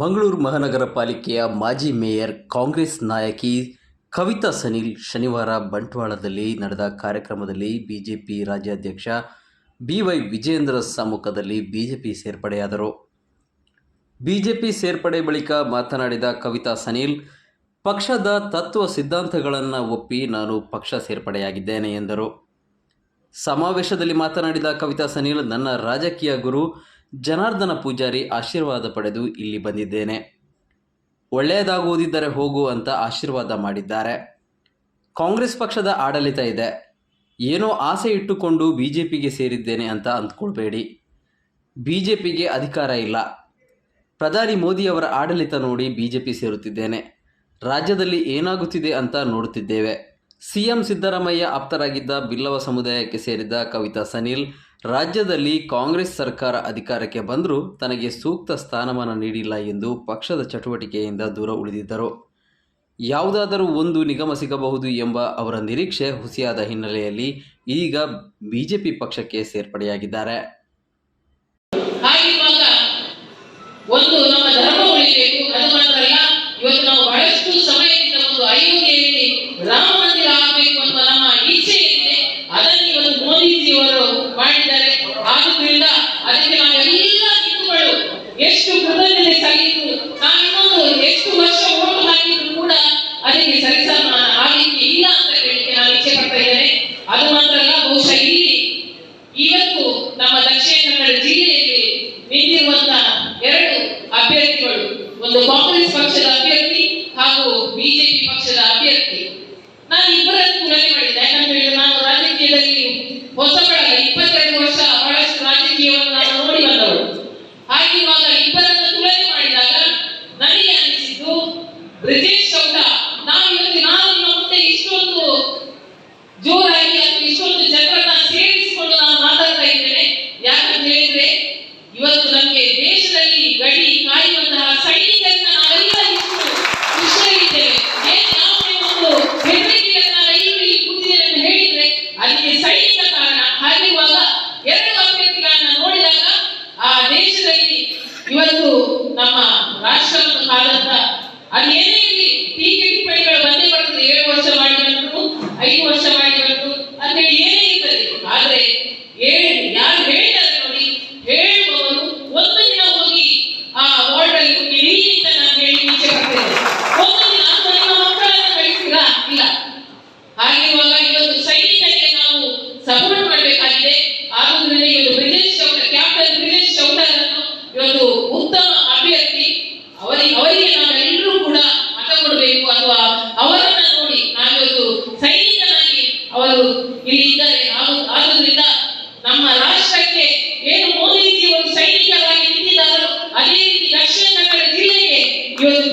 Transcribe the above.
ಮಂಗಳೂರು ಮಹಾನಗರ ಪಾಲಿಕೆಯ ಮಾಜಿ ಮೇಯರ್ ಕಾಂಗ್ರೆಸ್ ನಾಯಕಿ ಕವಿತಾ ಸನಿಲ್ ಶನಿವಾರ ಬಂಟ್ವಾಳದಲ್ಲಿ ನಡೆದ ಕಾರ್ಯಕ್ರಮದಲ್ಲಿ ಬಿಜೆಪಿ ರಾಜ್ಯಾಧ್ಯಕ್ಷ ಬಿವೈ ವಿಜೇಂದ್ರ ಸಮ್ಮುಖದಲ್ಲಿ ಬಿಜೆಪಿ ಸೇರ್ಪಡೆಯಾದರು. ಬಿಜೆಪಿ ಸೇರ್ಪಡೆ ಬಳಿಕ ಮಾತನಾಡಿದ ಕವಿತಾ ಸನಿಲ್, ಪಕ್ಷದ ತತ್ವ ಸಿದ್ಧಾಂತಗಳನ್ನು ಒಪ್ಪಿ ನಾನು ಪಕ್ಷ ಸೇರ್ಪಡೆಯಾಗಿದ್ದೇನೆ ಎಂದರು. ಸಮಾವೇಶದಲ್ಲಿ ಮಾತನಾಡಿದ ಕವಿತಾ ಸನಿಲ್, ನನ್ನ ರಾಜಕೀಯ ಗುರು ಜನಾರ್ದನ ಪೂಜಾರಿ ಆಶೀರ್ವಾದ ಪಡೆದು ಇಲ್ಲಿ ಬಂದಿದ್ದೇನೆ. ಒಳ್ಳೆಯದಾಗುವುದಿದ್ದರೆ ಹೋಗು ಅಂತ ಆಶೀರ್ವಾದ ಮಾಡಿದ್ದಾರೆ. ಕಾಂಗ್ರೆಸ್ ಪಕ್ಷದ ಆಡಳಿತ ಇದೆ, ಏನೋ ಆಸೆ ಇಟ್ಟುಕೊಂಡು ಬಿಜೆಪಿಗೆ ಸೇರಿದ್ದೇನೆ ಅಂತ ಅಂದ್ಕೊಳ್ಬೇಡಿ. ಬಿಜೆಪಿಗೆ ಅಧಿಕಾರ ಇಲ್ಲ. ಪ್ರಧಾನಿ ಮೋದಿಯವರ ಆಡಳಿತ ನೋಡಿ ಬಿಜೆಪಿ ಸೇರುತ್ತಿದ್ದೇನೆ. ರಾಜ್ಯದಲ್ಲಿ ಏನಾಗುತ್ತಿದೆ ಅಂತ ನೋಡುತ್ತಿದ್ದೇವೆ. ಸಿಎಂ ಸಿದ್ದರಾಮಯ್ಯ ಆಪ್ತರಾಗಿದ್ದ ಬಿಲ್ಲವ ಸಮುದಾಯಕ್ಕೆ ಸೇರಿದ ಕವಿತಾ ಸನಿಲ್, ರಾಜ್ಯದಲ್ಲಿ ಕಾಂಗ್ರೆಸ್ ಸರ್ಕಾರ ಅಧಿಕಾರಕ್ಕೆ ಬಂದರೂ ತನಗೆ ಸೂಕ್ತ ಸ್ಥಾನಮಾನ ನೀಡಿಲ್ಲ ಎಂದು ಪಕ್ಷದ ಚಟುವಟಿಕೆಯಿಂದ ದೂರ ಉಳಿದಿದ್ದರು. ಯಾವುದಾದರೂ ಒಂದು ನಿಗಮ ಸಿಗಬಹುದು ಎಂಬ ಅವರ ನಿರೀಕ್ಷೆ ಹುಸಿಯಾದ ಹಿನ್ನೆಲೆಯಲ್ಲಿ ಈಗ ಬಿಜೆಪಿ ಪಕ್ಷಕ್ಕೆ ಸೇರ್ಪಡೆಯಾಗಿದ್ದಾರೆ. ಒಂದು ನಮ್ಮ ಧರ್ಮ ಉಳಿಬೇಕು, ಅದು ಮಾತ್ರ ಅಲ್ಲ, ಇವತ್ತು ನಾವು ಬಹಳಷ್ಟು ಸಮಯದಿಂದ ಒಂದು ಅಯೋಧ್ಯೆಯಲ್ಲಿ ರಾಮ ಮಂದಿರ ಆಗಬೇಕು ಅನ್ನುವ ನಮ್ಮ ಇಚ್ಛೆ ಇದೆ. ಅದನ್ನು ಇವತ್ತು ಮೋದಿಜಿಯವರು ಮಾಡಿದ್ದಾರೆ. ಆದ್ರಿಂದ ಅದಕ್ಕೆ ನಾವೆಲ್ಲ ಹಿಂದೂಗಳು ಎಷ್ಟು ಕೃತಜ್ಞತೆ ಸಲ್ಲಿದ್ದು, ನಾವಿನ್ನೊಂದು ಎಷ್ಟು ವರ್ಷ ಓಟು ಹಾಕಿದ್ರು ಕೂಡ ಅದಕ್ಕೆ ಸರಿಸಮಾನ ಆಗಲಿಕ್ಕೆ ಇಲ್ಲ ಅಂತ ಹೇಳಿಕ್ಕೆ ನಾನು ಇಚ್ಛೆ ಪಡ್ತಾ ಇದ್ದೇನೆ. ಅದು ಮಾತ್ರ ಅಲ್ಲ, ಬಹುಶಃ ಇಲ್ಲಿ ಇವತ್ತು ನಮ್ಮ ದಕ್ಷಿಣ ಕನ್ನಡ ಜಿಲ್ಲೆಯಲ್ಲಿ ನಿಂತಿರುವಂತಹ ಎರಡು ಅಭ್ಯರ್ಥಿಗಳು, ಒಂದು ಕಾಂಗ್ರೆಸ್ ಪಕ್ಷದ ಅಭ್ಯರ್ಥಿ ಹಾಗೂ ಬಿಜೆಪಿ ಪಕ್ಷದ ಅಭ್ಯರ್ಥಿ. ನಾನು ಇಬ್ಬರನ್ನು ತುಲನೆ ಮಾಡಿದ್ದೆ. ಯಾಕಂದ್ರೆ ನಾನು ರಾಜಕೀಯದಲ್ಲಿ ಹೊಸಬಳಗ 22 ವರ್ಷ ಬಹಳಷ್ಟು ರಾಜಕೀಯವನ್ನು ನಾನು ನೋಡಿ ಬಂದವರು. ಹಾಗಿರುವಾಗ ಇಬ್ಬರನ್ನು ತುಲನೆ ಮಾಡಿದಾಗ ನನಗೆ ಅನಿಸಿದ್ದು, ಬ್ರಿಜೇಶ್ ಚೌಟ ನಾನು ನಿಮ್ಮ ಮುಂದೆ ಇಷ್ಟೊಂದು ಜೋರಾಗಿ ಅಥವಾ ಇಷ್ಟೊಂದು ಜನರನ್ನ ಸೇರಿಸಿಕೊಂಡು ನಾನು ಮಾತಾಡ್ತಾ ಇದ್ದೇನೆ. ಯಾಕಂತ ಹೇಳಿದ್ರೆ ಇವತ್ತು ನಮಗೆ ದೇಶದಲ್ಲಿ ಗಡಿ ಕಾಯುವಂತಹ ಸೈನಿಕರನ್ನ ನಾವೆಲ್ಲ ಇಷ್ಟು ಖುಷಿಯಾಗಿದ್ದೇವೆ. ಯಾವುದೇ ಒಂದು ಹೆದರಿಕೆಯನ್ನ ಇಲ್ಲಿ ಕೂತಿದೆ ಅಂತ ಹೇಳಿದ್ರೆ ಅದಕ್ಕೆ ಸೈನಿಕ ಕಾರಣ. ಹಾಗಿರುವಾಗ ಎರಡು ಅಭ್ಯರ್ಥಿಗಳನ್ನ ನೋಡಿದಾಗ ಆ ದೇಶದಲ್ಲಿ ಇವತ್ತು ನಮ್ಮ ರಾಷ್ಟ್ರವನ್ನು ಕಾದಂತ ಅದು ಏನೇ ಇರಲಿ ಟೀಕೆ ಟಿಪ್ಪಣಿಗಳು ಬಂದೇ ಬರ್ತದೆ. 7 ವರ್ಷ ಮಾಡಿ ಬಂದ್ರು, 5 ವರ್ಷ ಮಾಡಿ ಬಂದ್ರು ಅಂತ ಹೇಳಿ ಏನೇ ಇರ್ತದೆ. ಆದ್ರೆ ಯಾರು ಹೇಳ್ತಾರೆ ನೋಡಿ, ಹೇಳುವವರು ಒಂದು ದಿನ ಹೋಗಿ ಆ ವಾರ್ಡ್ ಅಲ್ಲಿ ನಿಲ್ಲಿ ಅಂತ ನಾನು ಹೇಳಿ ಇಚ್ಛೆ ಪಡ್ತೇನೆ. ಒಂದು ದಿನ ನಿಮ್ಮ ಮಕ್ಕಳನ್ನ ಕಳಿಸ್ತೀರಾ? ಇಲ್ಲ. ಹಾಗಿರುವಾಗ ಇವತ್ತು ಸೈನಿಕರಿಗೆ ನಾವು ಸಪೋರ್ಟ್ ಮಾಡಬೇಕಾಗಿದೆ. ಆದ್ರಿಂದ ಇವತ್ತು ಬ್ರಿಜೇಶ್ ಚೌಟ, ಕ್ಯಾಪ್ಟನ್ ಬ್ರಿಜೇಶ್ ಚೌಟರನ್ನು ಇವತ್ತು ಉತ್ತಮ ಅಭ್ಯರ್ಥಿ, ಅವರಿಗೆ ನಾವೆಲ್ಲರೂ ಕೂಡ ಮತ ಕೊಡಬೇಕು ಅಥವಾ ಅವರನ್ನ ನೋಡಿ ನಾವಿವತ್ತು ಸೈನಿಕನಾಗಿ ಅವರು ಇಲ್ಲಿ ಇದ್ದಾರೆ. ಆದ್ರಿಂದ ನಮ್ಮ ರಾಷ್ಟ್ರಕ್ಕೆ ಏನು ಮೋದಿಜಿಯವರು ಸೈನಿಕರಾಗಿ ನಿಂತಿದ್ದಾರೋ ಅದೇ ರೀತಿ ದಕ್ಷಿಣ ಕನ್ನಡ ಜಿಲ್ಲೆಗೆ ಇವತ್ತು